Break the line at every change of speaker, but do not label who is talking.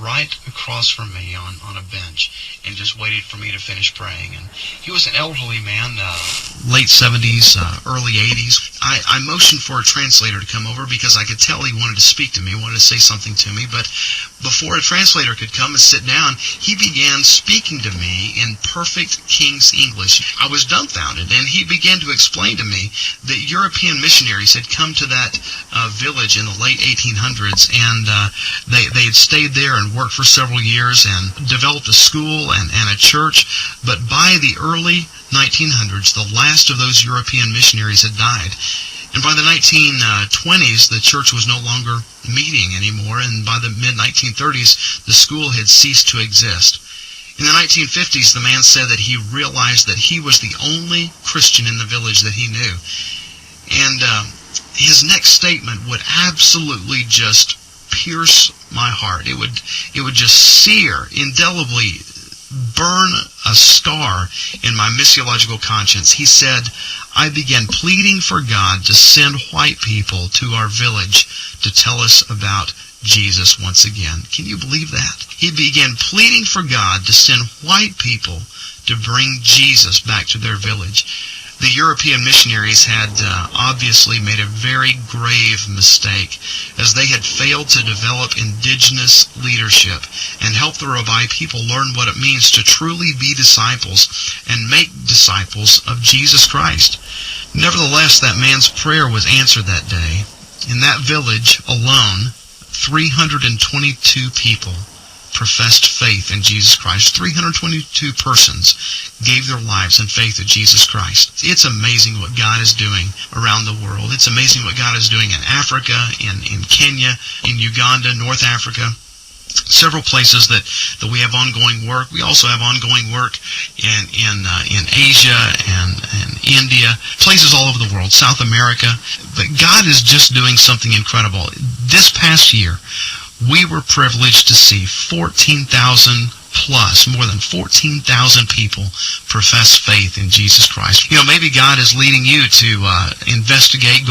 right across from me on a bench and just waited for me to finish praying. And he was an elderly man, late 70s, early 80s. I motioned for a translator to come over because I could tell he wanted to speak to me, wanted to say something to me. But before a translator could come and sit down, he began speaking to me in perfect King's English. I was dumbfounded, and he began to explain to me that European missionaries had come to that village in the late 1800s, and they had stayed there and worked for several years and developed a school and a church. But by the early 1900s, the last of those European missionaries had died. And by the 1920s, the church was no longer meeting anymore, and by the mid-1930s, the school had ceased to exist. In the 1950s, the man said that he realized that he was the only Christian in the village that he knew. And his next statement would absolutely just pierce my heart. It would just sear, indelibly burn a scar in my missiological conscience. He said, I began pleading for God to send white people to our village to tell us about Jesus once again. Can you believe that? He began pleading for God to send white people to bring Jesus back to their village. The European missionaries had obviously made a very grave mistake, as they had failed to develop indigenous leadership and help the Rabai people learn what it means to truly be disciples and make disciples of Jesus Christ. Nevertheless, that man's prayer was answered that day. In that village alone, 322 people professed faith in Jesus Christ. 322 persons gave their lives in faith in Jesus Christ. It's amazing what God is doing around the world. It's amazing what God is doing in Africa, in Kenya, in Uganda, North Africa. Several places that we have ongoing work. We also have ongoing work in Asia and India, places all over the world, South America. But God is just doing something incredible. This past year, we were privileged to see 14,000 plus, more than 14,000 people profess faith in Jesus Christ. Maybe God is leading you to investigate